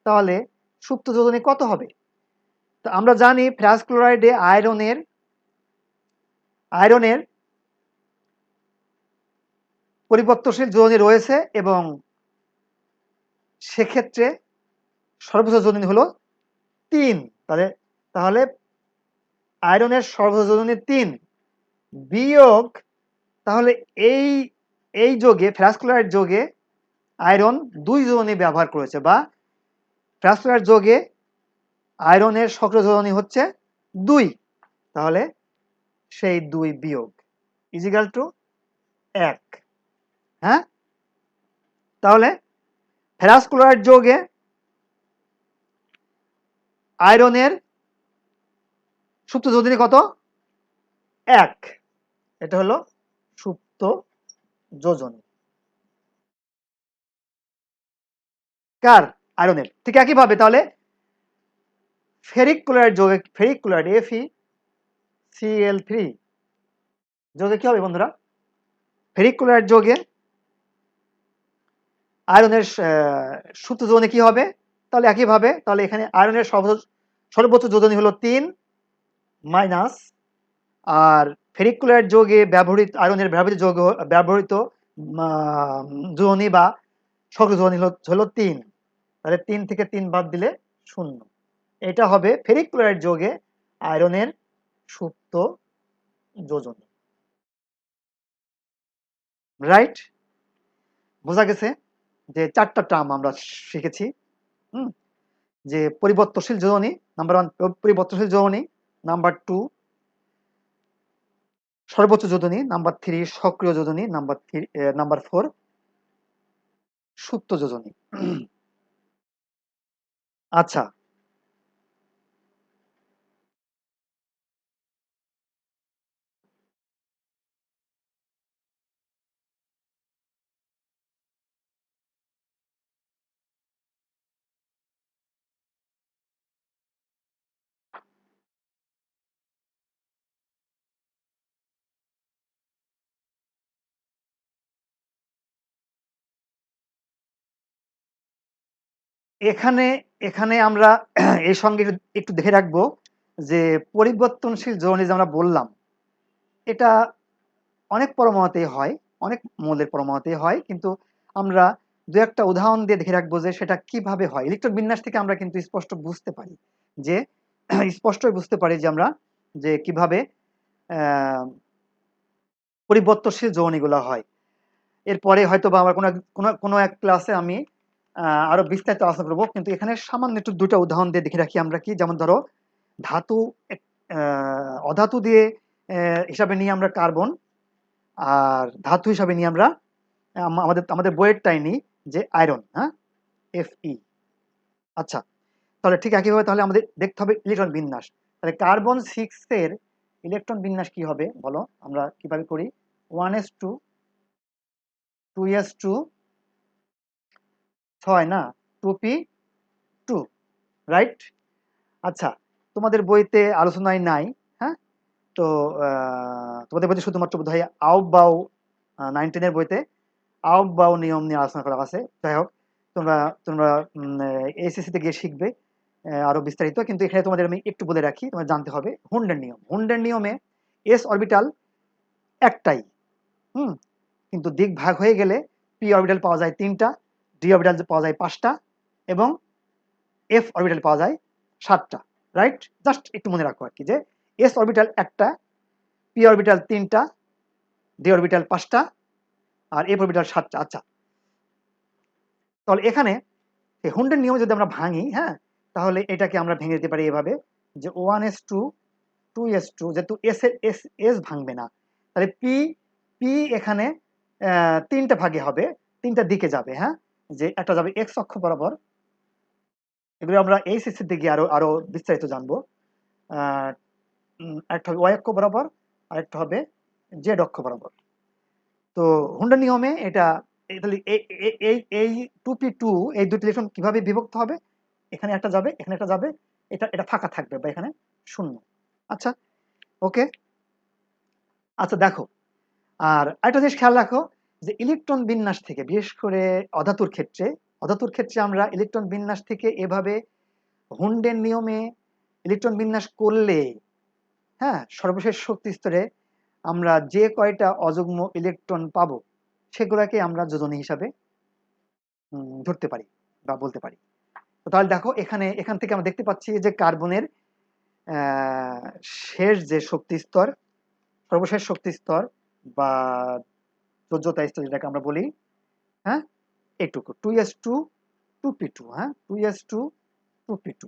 তাহলে সুপ্ত যোজনী কত হবে? তো আমরা জানি ফেরাস ক্লোরাইডে আয়রনের পরিবর্তনশীল যোজনী রয়েছে এবং সেক্ষেত্রে সর্বোচ্চ যোজনী হলো 3, তাহলে তাহলে আয়রনের সর্বোচ্চ যোজনী 3 বিয়োগ, তাহলে এই এই যোগে ফেরাস ক্লোরাইড যোগে আয়রন 2 যোজনী ব্যবহার করেছে, বা ফেরাস ক্লোরাইড যোগে আয়রনের সক্রিয় যোজনী হচ্ছে 2, তাহলে সেই 2 বিয়োগ ইজিক্যাল টু 1। হ্যাঁ, তাহলে ফেরাস ক্লোরাইড যোগে আয়রনের সুপ্ত যোজনী কত? 1। এটা হলো সুপ্ত যোজনী কার? আয়রনের। ঠিক একইভাবে তাহলে ফেরিক ক্লোরাইড যোগে, ফেরিক ক্লোরাইড FeCl3 যোগে কি হবে বন্ধুরা? ফেরিক ক্লোরাইড যোগে আয়রনের সুপ্ত যোজনী কি হবে? তাহলে একইভাবে তাহলে এখানে আয়রনের সর্বোচ্চ যোজনী হলো 3 মাইনাস, আর ফেরিক ক্লোরাইড যোগে ব্যবহৃত আয়রনের ব্যবহৃত যোজনী বা সক্রিয় যোজনী হলো 3, তাহলে 3 থেকে 3 বাদ দিলে 0। এটা হবে ফেরিক ক্লোরাইড যোগে আয়রনের সুপ্ত যোজনী। রাইট? বোঝা গেছে যে 4টা টার্ম আমরা শিখেছি। যে পরিবর্তনশীল যোজনী, নাম্বার 1 পরিবর্তনশীল যোজনী, নাম্বার 2 সর্বোচ্চ যোজনী, নাম্বার 3 সক্রিয় যোজনী, নাম্বার 4 সুপ্ত যোজনী। আচ্ছা, এখানে এখানে আমরা এর সঙ্গে একটু দেখে রাখবো যে পরিবর্তনশীল যোজনী যে আমরা বললাম, এটা অনেক পরমাণুতেই হয়, অনেক মৌলের পরমাণুতেই হয়, কিন্তু আমরা দু একটা উদাহরণ দিয়ে দেখে রাখবো যে সেটা কিভাবে হয়। ইলেকট্রন বিন্যাস থেকে আমরা কিন্তু স্পষ্ট বুঝতে পারি যে স্পষ্টই বুঝতে পারি যে আমরা যে কিভাবে পরিবর্তনশীল যোজনীগুলো হয়। এরপরে হয়তো বা আমার কোনো এক ক্লাসে আমি আরো বিস্তারিত আলোচনা করবো, কিন্তু এখানে সামান্য একটু 2টা উদাহরণ দিয়ে দেখে রাখি আমরা কি। যেমন ধরো ধাতু, অধাতু দিয়ে হিসাবে নিয়ে আমরা কার্বন, আর ধাতু হিসাবে নিয়ে আমরা আমাদের আমাদের বইয়েরটাই নিই যে আয়রন। হ্যাঁ, Fe। আচ্ছা, তাহলে ঠিক একইভাবে তাহলে আমাদের দেখতে হবে ইলেকট্রন বিন্যাস। তাহলে কার্বন 6 এর ইলেকট্রন বিন্যাস কি হবে বলো? আমরা কিভাবে করি? 1s2 2s2 6 না, 2p2, রাইট? আচ্ছা, তোমাদের বইতে আলোচনায় নাই। হ্যাঁ, তো তোমাদের বইতে শুধুমাত্র বোধহয় আউবাউ 9-10 এর বইতে আউবাউ নিয়ম নিয়ে আলোচনা করা আছে। যাই হোক, তোমরা তোমরা ACC তে গিয়ে শিখবে আরো বিস্তারিত। কিন্তু এখানে তোমাদের আমি একটু বলে রাখি, তোমার জানতে হবে হুন্ডের নিয়ম। হুন্ডের নিয়মে s অরবিটাল একটাই, কিন্তু দিক ভাগ হয়ে গেলে p অরবিটাল পাওয়া যায় 3টা, d অরবিটাল পাওয়া যায় 5টা, এবং f অরবিটাল পাওয়া যায় 7টা। রাইট? জাস্ট একটু মনে রাখো আর কি, যে s অরবিটাল একটা, p অরবিটাল 3টা, d অরবিটাল 5টা, আর f অরবিটাল 7টা। আচ্ছা, তাহলে এখানে এই হুন্ডের নিয়ম যদি আমরা ভাঙি, হ্যাঁ, তাহলে এটাকে আমরা ভেঙে দিতে পারি এভাবে যে 1s2 2s2, যেহেতু s ভাঙবে না, তাহলে p এখানে 3টা ভাগে হবে, 3টা দিকে যাবে। হ্যাঁ, যে একটা যাবে x অক্ষ বরাবর, এগুলো আমরা এই সিস্টেম থেকে আরো আরো বিস্তারিত জানবো। একটা হবে y অক্ষ বরাবর, আরেকটা হবে z অক্ষ বরাবর। তো হুন্ডার নিয়মে এটা তাহলে এই 2p2 এই দুটি ইলেকট্রন কিভাবে বিভক্ত হবে? এখানে একটা যাবে, এখানে একটা যাবে, এটা এটা ফাঁকা থাকবে, বা এখানে 0। আচ্ছা, ওকে। আচ্ছা, দেখো, আর আরেকটা জিনিস খেয়াল রাখো যে ইলেকট্রন বিন্যাস থেকে, বিশেষ করে অধাতুর ক্ষেত্রে আমরা ইলেকট্রন বিন্যাস থেকে এভাবে হুন্ডের নিয়মে ইলেকট্রন বিন্যাস করলে, হ্যাঁ, সর্বশেষ শক্তি স্তরে আমরা যে কয়টা অযুগ্ম ইলেকট্রন পাবো সেগুলোকে আমরা যোজনী হিসাবে ধরতে পারি বা বলতে পারি। তো তাহলে দেখো এখান থেকে আমরা দেখতে পাচ্ছি যে কার্বনের শেষ যে শক্তি স্তর, সর্বশেষ শক্তি স্তর বা যোজ্যতা স্তর যেটাকে আমরা বলি, হ্যাঁ, এইটুকু 2s2 2p2, হ্যাঁ, 2s2 2p2,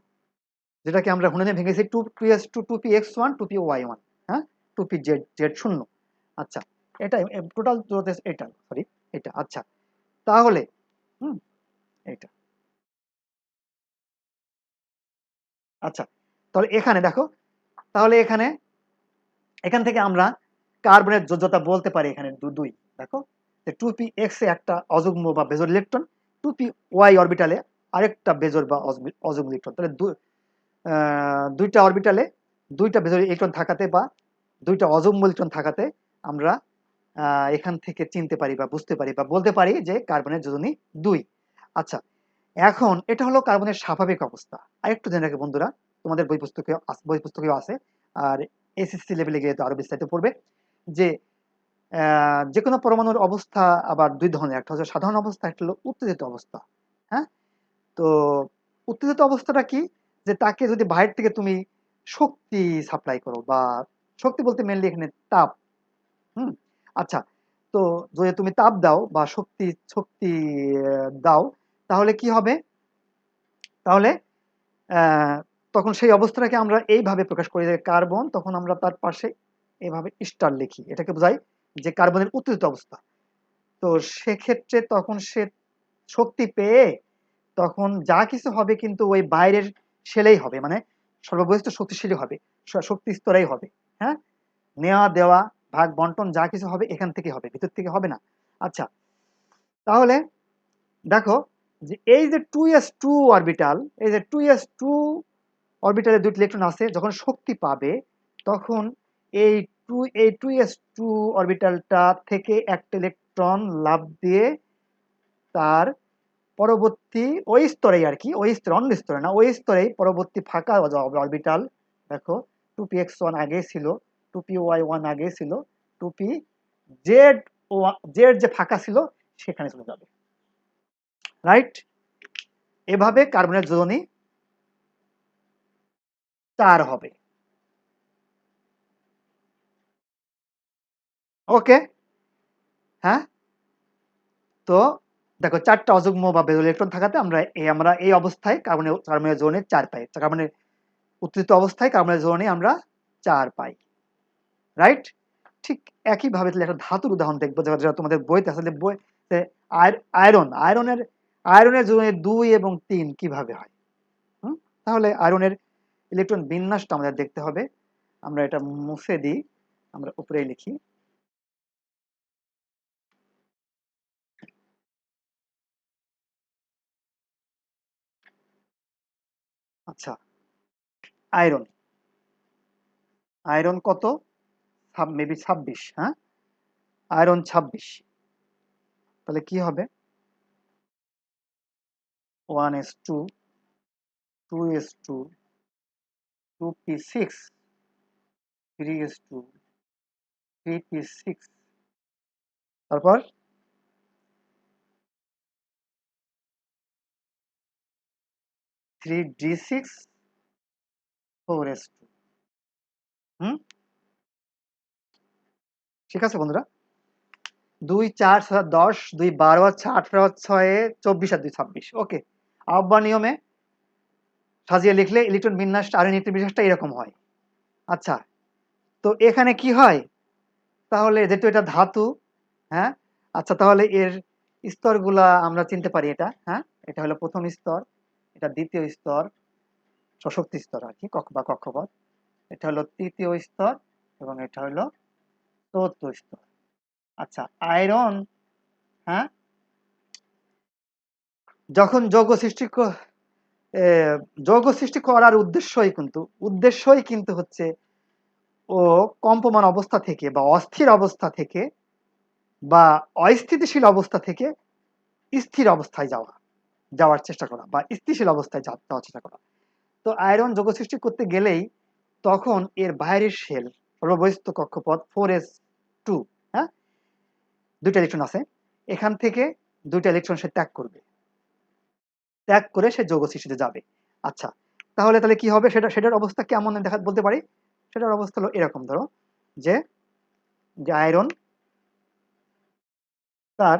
যেটাকে আমরা হুনে ভেঙেছি 2s2 2px1 2py1, হ্যাঁ, 2pz0। আচ্ছা, এটা টোটাল এটা, সরি, এটা। আচ্ছা, তাহলে এটা, আচ্ছা, তাহলে এখানে দেখো, তাহলে এখান থেকে আমরা কার্বনের যোজ্যতা বলতে পারি এখানে দুই। দেখো, যে 2px এ একটা অযুগ্ম বা বেজোর ইলেকট্রন, 2py অরবিটালে আরেকটা বেজোর বা অযুগ্ম ইলেকট্রন। তাহলে দুইটা অরবিটালে দুইটা বেজোর ইলেকট্রন থাকাতে বা দুইটা অযুগ্ম ইলেকট্রন থাকাতে আমরা এখান থেকে চিনতে পারি বা বুঝতে পারি বা বলতে পারি যে কার্বনের যোজনী 2। আচ্ছা, এখন এটা হলো কার্বনের স্বাভাবিক অবস্থা। আরেকটু জেনে রাখো বন্ধুরা, তোমাদের বই পুস্তকেও আছে, আর এসএসসি লেভেলে গিয়ে তো আরো বিস্তারিত পড়বে, যে যে কোনো পরমাণুর অবস্থা আবার দুই ধরনের, একটা হচ্ছে সাধারণ অবস্থা, একটা হলো উত্তেজিত অবস্থা। হ্যাঁ, তো উত্তেজিত অবস্থাটা কি, যে তাকে যদি বাইরে থেকে তুমি শক্তি সাপ্লাই করো, বা শক্তি বলতে মেনলি এখানে তাপ। হুম, আচ্ছা, তো যদি তুমি তাপ দাও বা শক্তি শক্তি দাও, তাহলে কি হবে, তাহলে তখন সেই অবস্থাটাকে আমরা এইভাবে প্রকাশ করি যে কার্বন, তখন আমরা তার পাশে এভাবে স্টার লিখি, এটাকে বোঝাই যে কার্বনের উত্তেজিত অবস্থা। তো সেক্ষেত্রে তখন সে শক্তি পেয়ে তখন যা কিছু হবে কিন্তু ওই বাইরের সেলেই হবে, মানে সর্ববহিষ্ঠ শক্তিশালী হবে, শক্তি স্তরেই হবে। হ্যাঁ, নেওয়া দেওয়া ভাগ বন্টন যা কিছু হবে এখান থেকে হবে, ভিতর থেকে হবে না। আচ্ছা, তাহলে দেখো, যে এই যে 2s2 অরবিটাল, এই যে 2s2 অরবিটালে দুটি ইলেকট্রন আছে, যখন শক্তি পাবে তখন এই এই 2s2 অরবিটালটা থেকে একটা ইলেকট্রন লাফ দিয়ে তার পরবর্তী ওই স্তরেই, আর কি ওই স্তরে, অন্য স্তরে না, ওই স্তরেই পরবর্তী ফাঁকা অরবিটাল, দেখো 2px1 আগে ছিল, 2py1 আগে ছিল, 2pz জেড যে ফাঁকা ছিল সেখানে চলে যাবে। রাইট, এভাবে কার্বনের যোজনী 4 হবে। ওকে, হ্যাঁ, তো দেখো 4টা অযুগ্ম বা বেজোর ইলেকট্রন থাকাতে আমরা এই অবস্থায় কার্বনের যোজনী 4 পাই, কার্বনের উত্তেজিত অবস্থায় কার্বনের যোজনী আমরা 4 পাই। রাইট, ঠিক একইভাবে তাহলে একটা ধাতুর উদাহরণ দেখবো, যেটা তোমাদের বইতে আসলে আয়রনের যোজনী 2 এবং 3 কিভাবে হয়। তাহলে আয়রনের ইলেকট্রন বিন্যাসটা আমাদের দেখতে হবে। আমরা এটা মুছে দিই, আমরা উপরেই লিখি। আচ্ছা, আয়রন আয়রন কত, মেবি 26, হ্যাঁ, আয়রন 26। তাহলে কি হবে, 1s2 2s2 2p6 3s2 3p6, তারপর 3d6 4s2। হুম, ঠিক আছে বন্ধুরা, 2 4 6 10, 2 12 হচ্ছে 18, 6 24 আর 2 26। ওকে, আহ্বান নিয়মে সাজিয়ে লিখলে ইলেকট্রন বিন্যাসটা আর ইলেকট্রন বিন্যাসটা এরকম হয়। আচ্ছা, তো এখানে কি হয়, তাহলে যেহেতু এটা ধাতু, হ্যাঁ, আচ্ছা, তাহলে এর স্তরগুলা আমরা চিনতে পারি। এটা, হ্যাঁ, এটা হলো প্রথম স্তর, এটা দ্বিতীয় স্তর, সশক্তি স্তর আর কি, বা কক্ষপথ, এটা হলো তৃতীয় স্তর, এবং এটা হলো চতুর্থ স্তর। আচ্ছা, আয়রন, হ্যাঁ, যখন যৌগ সৃষ্টি করার উদ্দেশ্যই কিন্তু হচ্ছে ও কম্পমান অবস্থা থেকে বা অস্থির অবস্থা থেকে বা অস্থিতিশীল অবস্থা থেকে স্থির অবস্থায় যাওয়ার চেষ্টা করা, বা স্থিতিশীল অবস্থায় যাওয়ার চেষ্টা করা। তো আয়রন যৌগ সৃষ্টি করতে গেলেই তখন এর বাইরের শেল, সর্ববহিস্থ কক্ষপথ 4s2, হ্যাঁ, দুইটা ইলেকট্রন আছে, এখান থেকে দুইটা ইলেকট্রন সে ত্যাগ করবে। ত্যাগ করে সে যৌগ সৃষ্টিতে যাবে। আচ্ছা, তাহলে কি হবে, সেটার অবস্থা কেমন বলতে পারি। সেটার অবস্থা হলো এরকম, ধরো যে যে আয়রন তার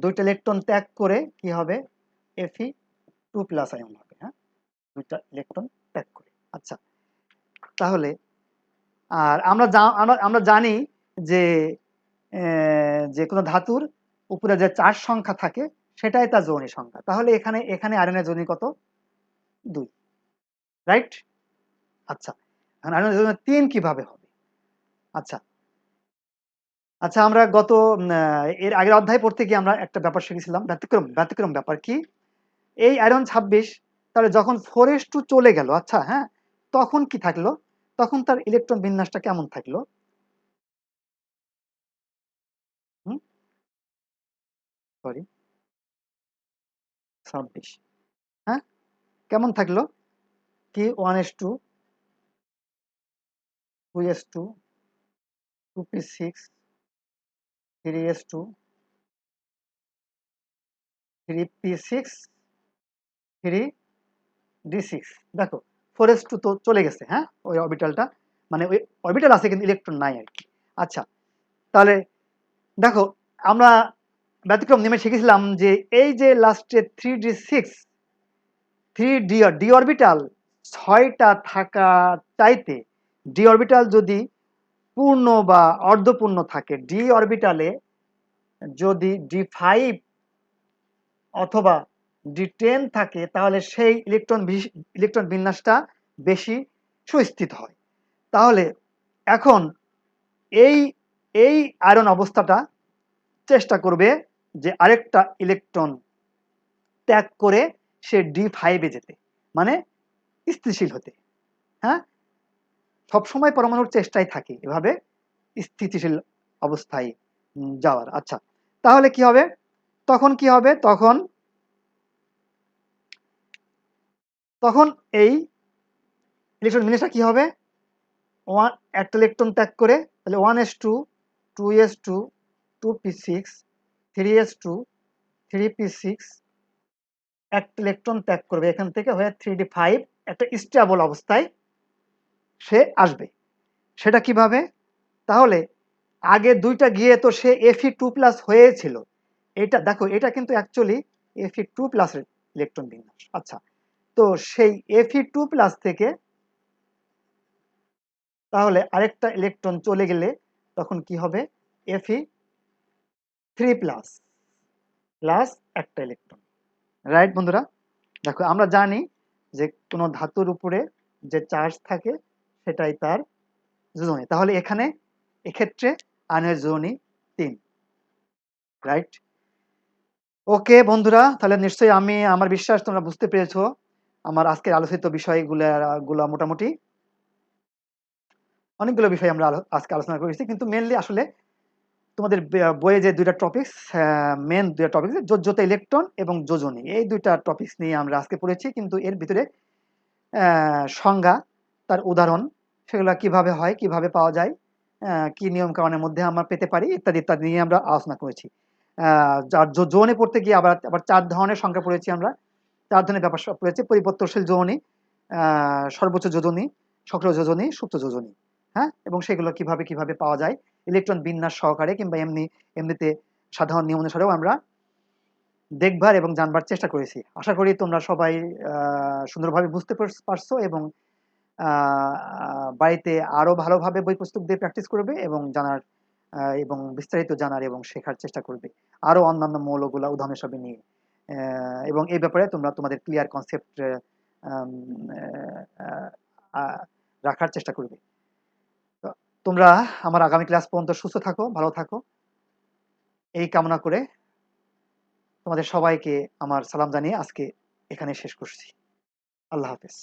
দুইটা ইলেকট্রন ত্যাগ করে কি হবে, Fe2+ আয়ন হবে। হ্যাঁ, দুইটা ইলেকট্রন ত্যাগ করে। আচ্ছা, তাহলে আর আমরা জানি যে যে কোনো ধাতুর উপরে যে চার সংখ্যা থাকে সেটাই তার যৌগিক সংখ্যা। তাহলে এখানে আয়রনের যৌগিক কত, 2, রাইট। আচ্ছা, এখন আয়রনের যৌগিক 3 কিভাবে হবে। আচ্ছা আচ্ছা, আমরা গত এর আগের অধ্যায় পড়তে গিয়ে আমরা একটা ব্যাপার শিখেছিলাম, ব্যতিক্রম ব্যাপার কি, এই আয়রন 26 তাহলে যখন 4s2 চলে গেল, আচ্ছা হ্যাঁ, তখন কি থাকলো, তখন তার ইলেকট্রন বিন্যাসটা কেমন থাকলো। সরি, 26, হ্যাঁ, কেমন থাকলো, কি 1s2, 2s2, 2p6, 3s2, 3p6, 3d6। দেখো 4s2 তো চলে গেছে, হ্যাঁ, ওই অরবিটালটা, মানে ওই অরবিটাল আছে কিন্তু ইলেকট্রন নাই আর কি। আচ্ছা, তাহলে দেখো আমরা ব্যতিক্রম নিয়মে শিখেছিলাম যে এই যে লাস্টে 3d6, 3d অরবিটাল 6টা থাকা চাইতে ডি অরবিটাল যদি পূর্ণ বা অর্ধপূর্ণ থাকে, ডি অরবিটালে যদি d5 অথবা d10 থাকে, তাহলে সেই ইলেকট্রন বিন্যাসটা বেশি সুস্থিত হয়। তাহলে এখন এই এই আয়রন অবস্থাটা চেষ্টা করবে যে আরেকটা ইলেকট্রন ত্যাগ করে সে d5-এ যেতে, মানে স্থিতিশীল হতে। হ্যাঁ, সবসময় পরমাণুর চেষ্টায় থাকে এভাবে স্থিতিশীল অবস্থায় যাওয়ার। আচ্ছা, তাহলে কি হবে, তখন কি হবে, তখন এই ইলেকট্রন বিন্যাসটা কি হবে, একটা ইলেকট্রন ত্যাগ করে, তাহলে 1s2, 2s2, 2p6, 3s2, 3p6, একটা ইলেকট্রন ত্যাগ করবে এখান থেকে হয়ে 3d5, একটা স্টেবল অবস্থায় সে আসবে। সেটা কিভাবে, তাহলে আগে দুইটা গিয়ে তো সে Fe2+ হয়েছিল, এটা দেখো, এটা কিন্তু অ্যাকচুয়ালি Fe2+ এর ইলেকট্রন বিন্যাস। আচ্ছা, তো সেই Fe2+ থেকে তাহলে আরেকটা ইলেকট্রন চলে গেলে তখন কি হবে, Fe3+ প্লাস একটা ইলেকট্রন, রাইট বন্ধুরা। দেখো আমরা জানি যে কোনো ধাতুর উপরে যে চার্জ থাকে সেটাই তার যোজনী, তাহলে এক্ষেত্রে আয়নের যোজনী 3, রাইট। ওকে বন্ধুরা, তাহলে নিশ্চয়ই আমার বিশ্বাস তোমরা বুঝতে পেরেছো আমার আজকের আলোচিত বিষয়গুলো। মোটামুটি অনেকগুলো বিষয় আমরা আজকে আলোচনা করেছি, কিন্তু মেনলি আসলে তোমাদের বইয়ে যে দুইটা টপিকস, মেন দুইটা টপিকস, যোজ্যতা ইলেকট্রন এবং যোজনী, এই দুইটা টপিকস নিয়ে আমরা আজকে পড়েছি। কিন্তু এর ভিতরে সংজ্ঞা, তার উদাহরণ, সেগুলো কিভাবে হয়, কিভাবে পাওয়া যায়, কি নিয়ম কানুনের মধ্যে আমরা পেতে পারি, ইত্যাদি ইত্যাদি নিয়ে আমরা আলোচনা করেছি। যোজনী পড়তে গিয়ে আবার 4 ধরনের সংখ্যা পড়েছি আমরা, 4 ধরনের ব্যাপার পড়েছি: পরিবর্তনশীল যোজনী, সর্বোচ্চ যোজনী, সক্রিয় যোজনী, সুপ্ত যোজনী। হ্যাঁ, এবং সেগুলো কিভাবে পাওয়া যায় ইলেকট্রন বিন্যাস সহকারে, কিংবা এমনিতে সাধারণ নিয়ম অনুসারেও আমরা দেখবার এবং জানবার চেষ্টা করেছি। আশা করি তোমরা সবাই সুন্দরভাবে বুঝতে পারছো এবং বাড়িতে আরো ভালোভাবে বই পুস্তক দিয়ে প্র্যাকটিস করবে এবং এবং বিস্তারিত জানার এবং শেখার চেষ্টা করবে আরো অন্যান্য মৌলগুলা উদাহরণ হিসাবে নিয়ে। এবং এই ব্যাপারে তোমরা তোমাদের ক্লিয়ার কনসেপ্ট রাখার চেষ্টা করবে। তো তোমরা আমার আগামী ক্লাস পর্যন্ত সুস্থ থাকো, ভালো থাকো, এই কামনা করে তোমাদের সবাইকে আমার সালাম জানিয়ে আজকে এখানে শেষ করছি। আল্লাহ হাফেজ।